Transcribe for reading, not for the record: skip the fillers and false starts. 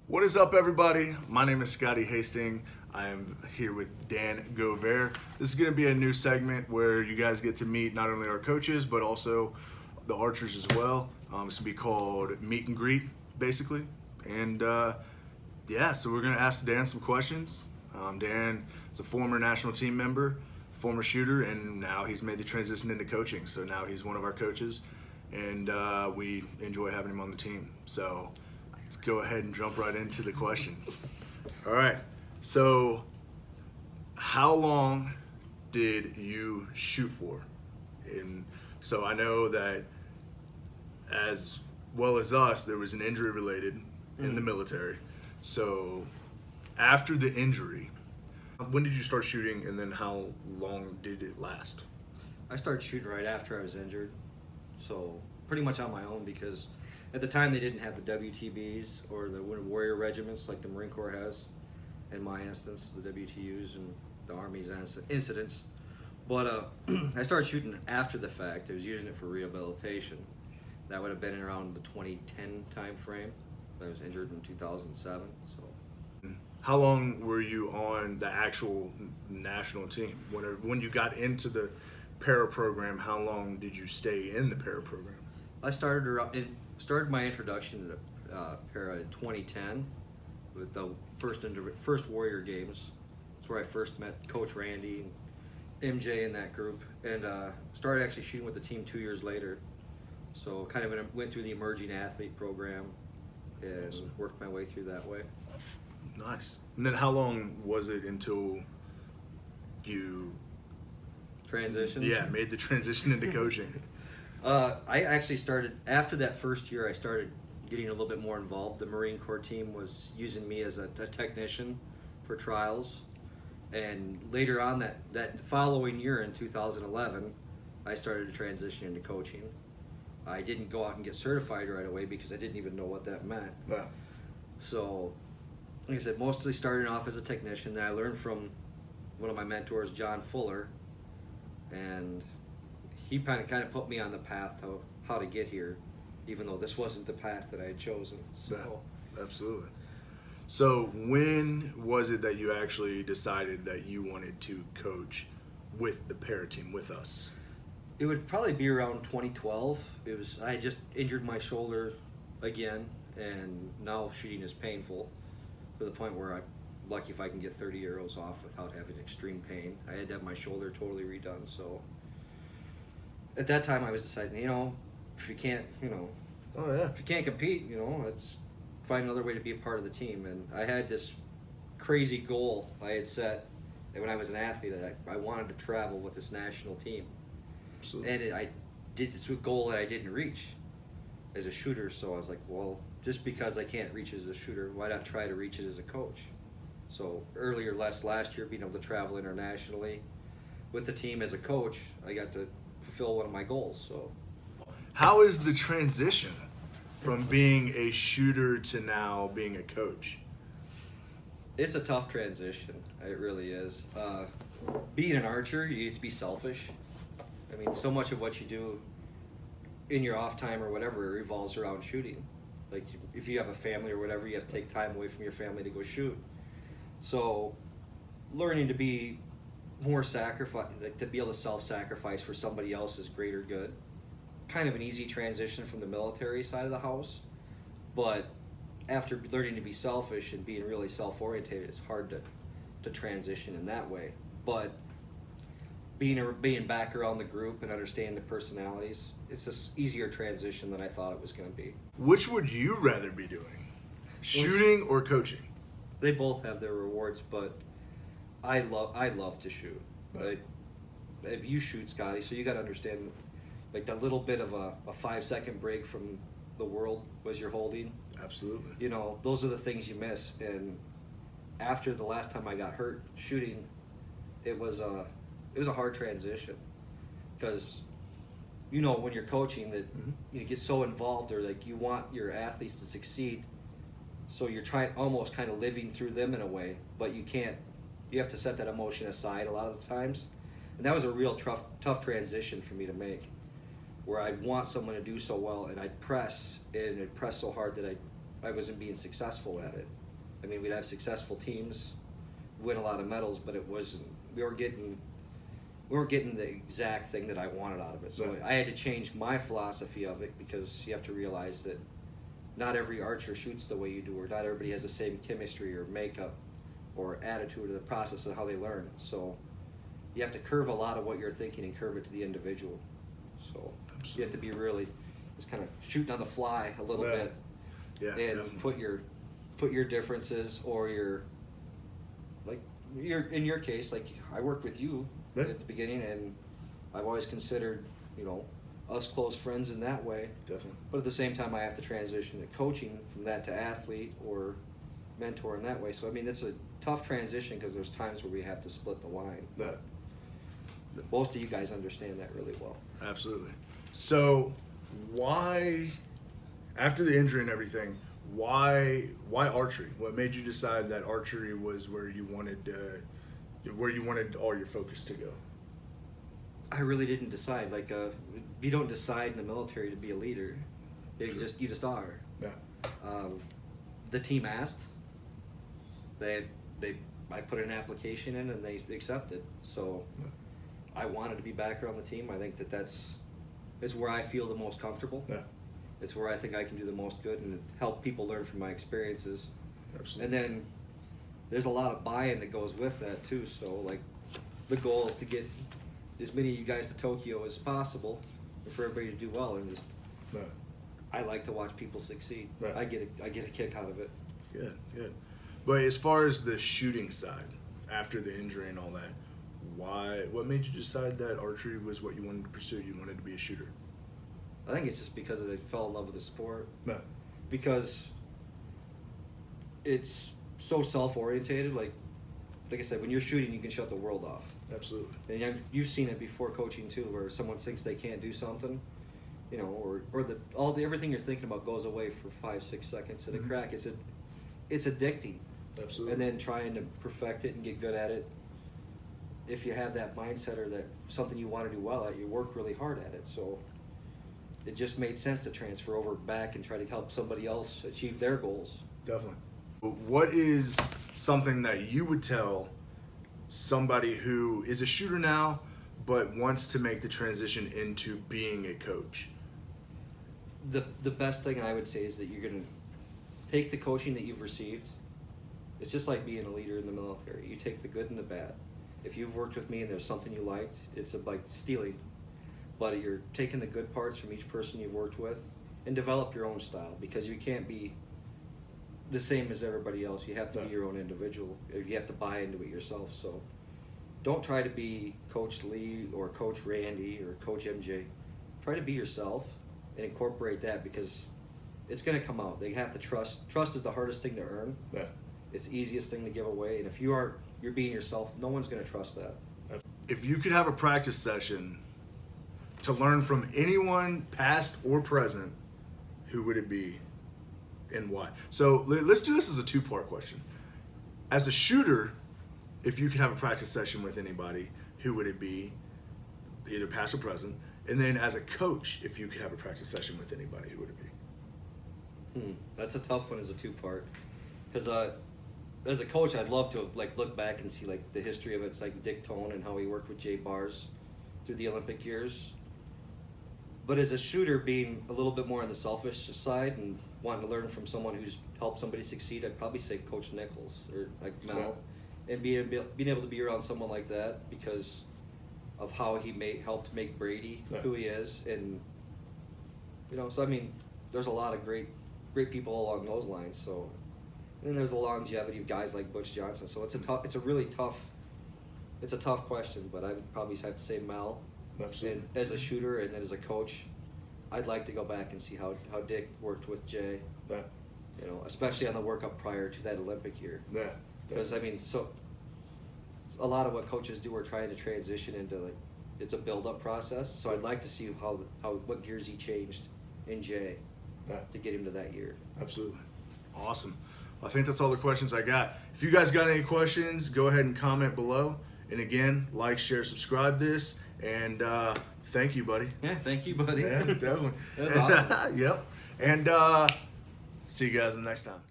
What is up, everybody? My name is Scotty Hastings. I am here with Dan Govier. This is going to be a new segment where you guys get to meet not only our coaches, but also the archers as well. It's going to be called Meet and Greet, basically. And so we're going to ask Dan some questions. Dan is a former national team member, former shooter, and now he's made the transition into coaching. So now he's one of our coaches, and we enjoy having him on the team. So let's go ahead and jump right into the questions. All right. So how long did you shoot for? And so I know that as well as us, there was an injury related in the military. So after the injury, when did you start shooting, and then how long did it last? I started shooting right after I was injured, so pretty much on my own, because at the time they didn't have the WTBs or the warrior regiments like the Marine Corps has. In my instance, the WTUs and the Army's incidents. But I started shooting after the fact. I was using it for rehabilitation. That would have been around the 2010 time frame. I was injured in 2007. So. How long were you on the actual national team? When you got into the para program, how long did you stay in the para program? I started my introduction to para in 2010 with the first Warrior Games. That's where I first met Coach Randy and MJ in that group, and started actually shooting with the team 2 years later. So kind of went through the emerging athlete program and worked my way through that way. Nice. And then how long was it until you transitioned? Yeah, made the transition into coaching. I actually started, after that first year, I started getting a little bit more involved. The Marine Corps team was using me as a technician for trials. And later on that following year in 2011, I started to transition into coaching. I didn't go out and get certified right away because I didn't even know what that meant. Yeah. So, like I said, mostly starting off as a technician. Then I learned from one of my mentors, John Fuller, and he kind of put me on the path to how to get here, even though this wasn't the path that I had chosen. So. Yeah, absolutely. So when was it that you actually decided that you wanted to coach with the para team with us? It would probably be around 2012. I had just injured my shoulder again, and now shooting is painful to the point where I'm lucky if I can get 30 arrows off without having extreme pain. I had to have my shoulder totally redone. So at that time I was deciding, if you can't, if you can't compete, let's find another way to be a part of the team. And I had this crazy goal I had set when I was an athlete that I wanted to travel with this national team. Absolutely. And I did this goal that I didn't reach as a shooter. So I was like, well, just because I can't reach as a shooter, why not try to reach it as a coach? So last year, being able to travel internationally with the team as a coach, I got to fulfill one of my goals. So, how is the transition from being a shooter to now being a coach? It's a tough transition. It really is. Being an archer, you get to be selfish. I mean, so much of what you do in your off time or whatever revolves around shooting. Like, if you have a family or whatever, you have to take time away from your family to go shoot. So, learning to be more to be able to self-sacrifice for somebody else's greater good. Kind of an easy transition from the military side of the house, but after learning to be selfish and being really self-oriented, it's hard to transition in that way. But being back around the group and understanding the personalities, it's an easier transition than I thought it was going to be. Which would you rather be doing, shooting or coaching? They both have their rewards, but I love to shoot. Like, if you shoot, Scotty, so you got to understand, like, that little bit of a 5-second break from the world was you're holding. Absolutely. Those are the things you miss. And after the last time I got hurt shooting, it was a hard transition, because when you're coaching that you get so involved, or like you want your athletes to succeed, so you're trying almost kind of living through them in a way, but you can't. You have to set that emotion aside a lot of the times, and that was a real tough transition for me to make, where I'd want someone to do so well, and I'd press so hard that I wasn't being successful at it. I mean, we'd have successful teams, win a lot of medals, but it wasn't. We weren't getting the exact thing that I wanted out of it. So Right. I had to change my philosophy of it, because you have to realize that not every archer shoots the way you do, or not everybody has the same chemistry or makeup or attitude or the process of how they learn. So you have to curve a lot of what you're thinking and curve it to the individual. So you have to be really just kind of shooting on the fly a little bit, Yeah, and definitely. put your differences, or in your case, like I worked with you Yeah. at the beginning, and I've always considered, us close friends in that way. Definitely. But at the same time, I have to transition to coaching from that to athlete or mentor in that way. So I mean, it's a tough transition, because there's times where we have to split the line. That. Most of you guys understand that really well. Absolutely. So, why, after the injury and everything, why archery? What made you decide that archery was where you wanted all your focus to go? I really didn't decide. Like, you don't decide in the military to be a leader. You True. just are. Yeah. The team asked. I put an application in, and they accepted. So Yeah. I wanted to be back here on the team. I think it's where I feel the most comfortable. Yeah. It's where I think I can do the most good and help people learn from my experiences. Absolutely. And then there's a lot of buy-in that goes with that too. So like, the goal is to get as many of you guys to Tokyo as possible, and for everybody to do well. And just, Yeah. I like to watch people succeed. Right. I get a kick out of it. Good. But as far as the shooting side, after the injury and all that, what made you decide that archery was what you wanted to pursue? You wanted to be a shooter? I think it's just because I fell in love with the sport. No. Because it's so self-orientated. Like I said, when you're shooting, you can shut the world off. Absolutely. And you've seen it before coaching too, where someone thinks they can't do something, or everything you're thinking about goes away for 5-6 seconds in a Mhm. crack. It's addicting. Absolutely. And then trying to perfect it and get good at it. If you have that mindset, or that something you want to do well at, you work really hard at it. So it just made sense to transfer over back and try to help somebody else achieve their goals. Definitely. What is something that you would tell somebody who is a shooter now but wants to make the transition into being a coach? The best thing I would say is that you're going to take the coaching that you've received. It's just like being a leader in the military. You take the good and the bad. If you've worked with me and there's something you liked, it's like stealing. But you're taking the good parts from each person you've worked with and develop your own style, because you can't be the same as everybody else. You have to be your own individual. You have to buy into it yourself. So don't try to be Coach Lee or Coach Randy or Coach MJ. Try to be yourself and incorporate that, because it's going to come out. They have to trust. Trust is the hardest thing to earn. Yeah. It's the easiest thing to give away. And if you're being yourself, no one's going to trust that. If you could have a practice session to learn from anyone, past or present, who would it be and why? So let's do this as a two-part question. As a shooter, if you could have a practice session with anybody, who would it be, either past or present? And then as a coach, if you could have a practice session with anybody, who would it be? That's a tough one as a two-part. Because as a coach, I'd love to have looked back and see the history of it. It's like Dick Tone and how he worked with Jay Bars through the Olympic years. But as a shooter, being a little bit more on the selfish side and wanting to learn from someone who's helped somebody succeed, I'd probably say Coach Nichols or Mel. Yeah. And being able to be around someone like that because of how he helped make Brady who he is. And, so I mean, there's a lot of great people along those lines. So, and then there's the longevity of guys like Butch Johnson. So it's a tough question, but I would probably have to say Mel. Absolutely. And as a shooter and then as a coach, I'd like to go back and see how Dick worked with Jay. Yeah. Especially on the workup prior to that Olympic year. Yeah. Because I mean, so a lot of what coaches do are trying to transition into it's a build-up process. So I'd like to see what gears he changed in Jay to get him to that year. Absolutely. Awesome. I think that's all the questions I got. If you guys got any questions, go ahead and comment below. And again, like, share, subscribe this. And thank you, buddy. Yeah, thank you, buddy. Yeah, definitely. That was awesome. Yep. And See you guys the next time.